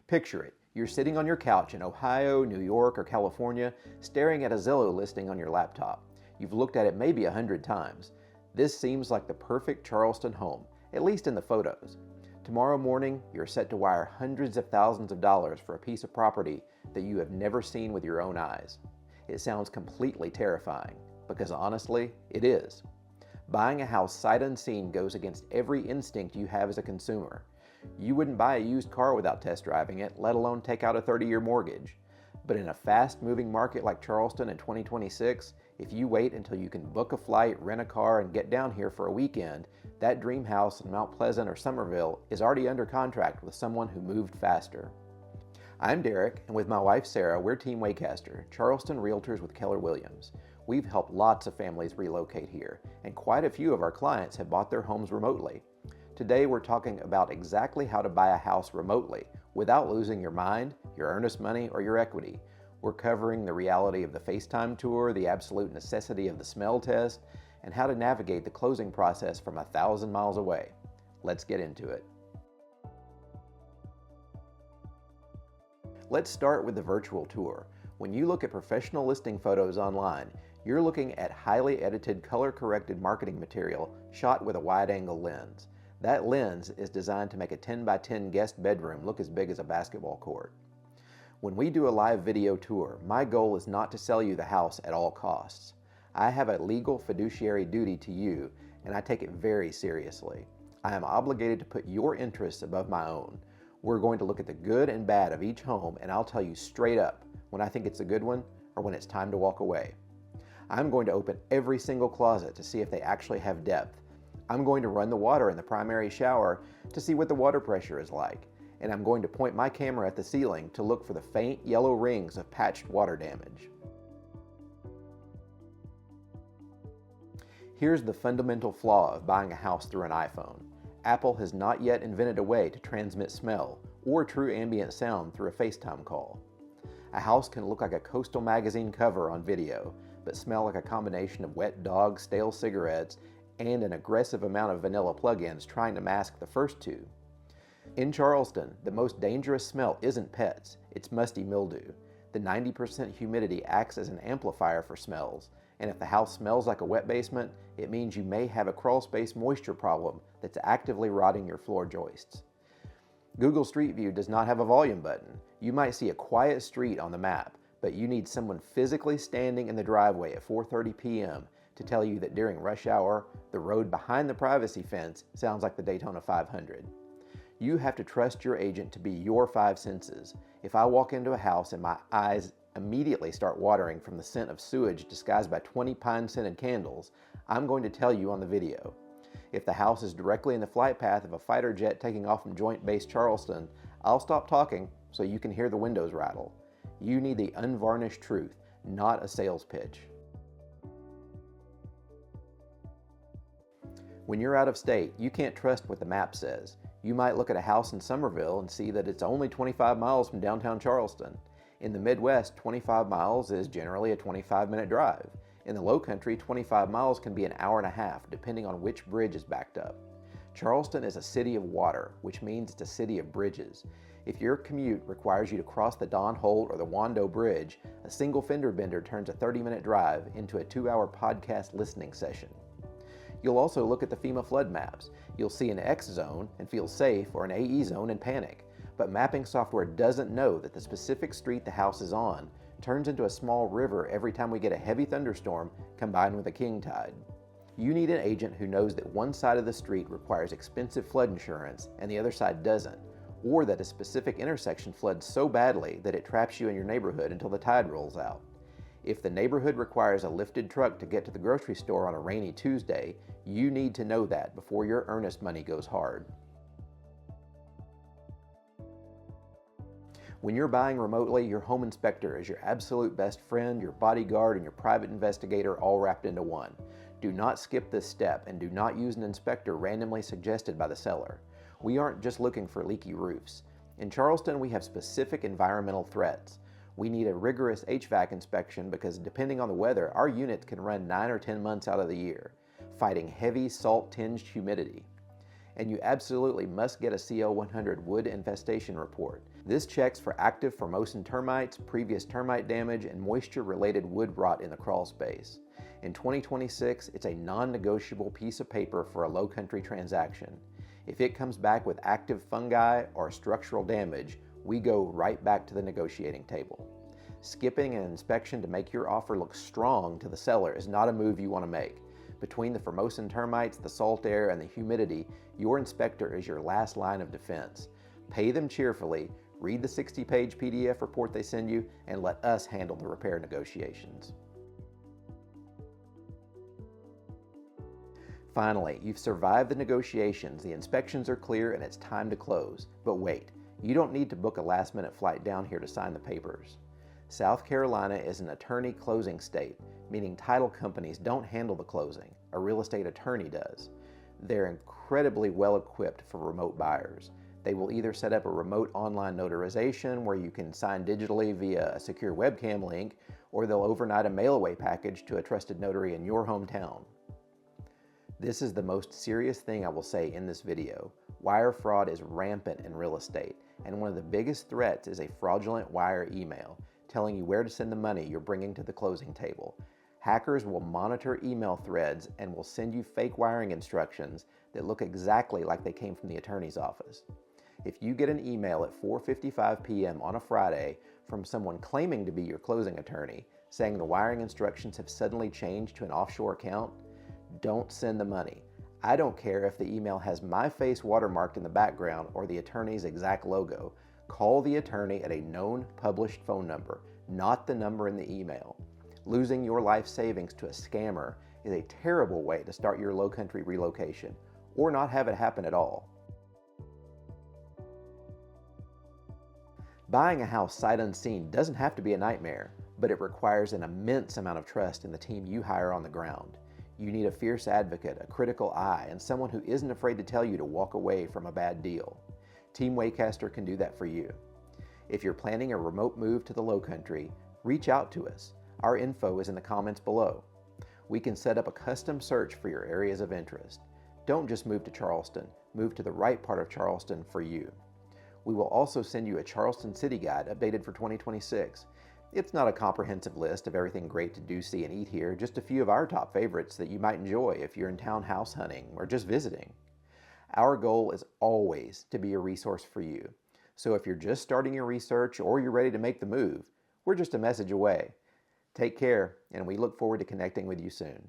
Picture it. You're sitting on your couch in Ohio, New York, or California, staring at a Zillow listing on your laptop. You've looked at it maybe 100 times. This seems like the perfect Charleston home, at least in the photos. Tomorrow morning, you're set to wire hundreds of thousands of dollars for a piece of property that you have never seen with your own eyes. It sounds completely terrifying, because honestly, it is. Buying a house sight unseen goes against every instinct you have as a consumer. You wouldn't buy a used car without test driving it, let alone take out a 30-year mortgage. But in a fast-moving market like Charleston in 2026, if you wait until you can book a flight, rent a car, and get down here for a weekend, that dream house in Mount Pleasant or Somerville is already under contract with someone who moved faster. I'm Derek, and with my wife Sarah, we're Team Wacaster, Charleston Realtors with Keller Williams. We've helped lots of families relocate here, and quite a few of our clients have bought their homes remotely. Today we're talking about exactly how to buy a house remotely without losing your mind, your earnest money, or your equity. We're covering the reality of the Facetime Tour, the absolute necessity of the smell test, and how to navigate the closing process from 1,000 miles away. Let's get into it. Let's start with the virtual tour. When you look at professional listing photos online, you're looking at highly edited, color-corrected marketing material shot with a wide-angle lens. That lens is designed to make a 10 by 10 guest bedroom look as big as a basketball court. When we do a live video tour, my goal is not to sell you the house at all costs. I have a legal fiduciary duty to you, and I take it very seriously. I am obligated to put your interests above my own. We're going to look at the good and bad of each home, and I'll tell you straight up when I think it's a good one or when it's time to walk away. I'm going to open every single closet to see if they actually have depth. I'm going to run the water in the primary shower to see what the water pressure is like, and I'm going to point my camera at the ceiling to look for the faint yellow rings of patched water damage. Here's the fundamental flaw of buying a house through an iPhone. Apple has not yet invented a way to transmit smell or true ambient sound through a FaceTime call. A house can look like a Coastal magazine cover on video, but smell like a combination of wet dogs, stale cigarettes, and an aggressive amount of vanilla plugins trying to mask the first two. In Charleston, the most dangerous smell isn't pets, it's musty mildew. The 90% humidity acts as an amplifier for smells, and if the house smells like a wet basement, it means you may have a crawl space moisture problem that's actively rotting your floor joists. Google Street View does not have a volume button. You might see a quiet street on the map, but you need someone physically standing in the driveway at 4:30 p.m. to tell you that during rush hour, the road behind the privacy fence sounds like the Daytona 500. You have to trust your agent to be your five senses. If I walk into a house and my eyes immediately start watering from the scent of sewage disguised by 20 pine-scented candles, I'm going to tell you on the video. If the house is directly in the flight path of a fighter jet taking off from Joint Base Charleston, I'll stop talking so you can hear the windows rattle. You need the unvarnished truth, not a sales pitch. When you're out of state, you can't trust what the map says. You might look at a house in Somerville and see that it's only 25 miles from downtown Charleston. In the Midwest, 25 miles is generally a 25-minute drive. In the Lowcountry, 25 miles can be an hour and a half, depending on which bridge is backed up. Charleston is a city of water, which means it's a city of bridges. If your commute requires you to cross the Don Holt or the Wando Bridge, a single fender bender turns a 30-minute drive into a 2-hour podcast listening session. You'll also look at the FEMA flood maps. You'll see an X zone and feel safe, or an AE zone and panic. But mapping software doesn't know that the specific street the house is on turns into a small river every time we get a heavy thunderstorm combined with a king tide. You need an agent who knows that one side of the street requires expensive flood insurance and the other side doesn't, or that a specific intersection floods so badly that it traps you in your neighborhood until the tide rolls out. If the neighborhood requires a lifted truck to get to the grocery store on a rainy Tuesday, you need to know that before your earnest money goes hard. When you're buying remotely, your home inspector is your absolute best friend, your bodyguard, and your private investigator all wrapped into one. Do not skip this step, and do not use an inspector randomly suggested by the seller. We aren't just looking for leaky roofs. In Charleston, we have specific environmental threats. We need a rigorous HVAC inspection because depending on the weather, our units can run 9 or 10 months out of the year, fighting heavy salt-tinged humidity. And you absolutely must get a CL100 wood infestation report. This checks for active Formosan termites, previous termite damage, and moisture-related wood rot in the crawl space. In 2026, it's a non-negotiable piece of paper for a Lowcountry transaction. If it comes back with active fungi or structural damage, we go right back to the negotiating table. Skipping an inspection to make your offer look strong to the seller is not a move you want to make. Between the Formosan termites, the salt air, and the humidity, your inspector is your last line of defense. Pay them cheerfully, read the 60-page PDF report they send you, and let us handle the repair negotiations. Finally, you've survived the negotiations, the inspections are clear, and it's time to close. But wait, you don't need to book a last-minute flight down here to sign the papers. South Carolina is an attorney closing state, meaning title companies don't handle the closing. A real estate attorney does. They're incredibly well equipped for remote buyers. They will either set up a remote online notarization where you can sign digitally via a secure webcam link, or they'll overnight a mail-away package to a trusted notary in your hometown. This is the most serious thing I will say in this video. Wire fraud is rampant in real estate, and one of the biggest threats is a fraudulent wire email telling you where to send the money you're bringing to the closing table. Hackers will monitor email threads and will send you fake wiring instructions that look exactly like they came from the attorney's office. If you get an email at 4:55 p.m. on a Friday from someone claiming to be your closing attorney, saying the wiring instructions have suddenly changed to an offshore account, don't send the money. I don't care if the email has my face watermarked in the background or the attorney's exact logo. Call the attorney at a known published phone number, not the number in the email. Losing your life savings to a scammer is a terrible way to start your Lowcountry relocation, or not have it happen at all. Buying a house sight unseen doesn't have to be a nightmare, but it requires an immense amount of trust in the team you hire on the ground. You need a fierce advocate, a critical eye, and someone who isn't afraid to tell you to walk away from a bad deal. Team Wacaster can do that for you. If you're planning a remote move to the Lowcountry, reach out to us. Our info is in the comments below. We can set up a custom search for your areas of interest. Don't just move to Charleston, move to the right part of Charleston for you. We will also send you a Charleston City Guide updated for 2026. It's not a comprehensive list of everything great to do, see, and eat here, just a few of our top favorites that you might enjoy if you're in town house hunting or just visiting. Our goal is always to be a resource for you. So if you're just starting your research or you're ready to make the move, we're just a message away. Take care, and we look forward to connecting with you soon.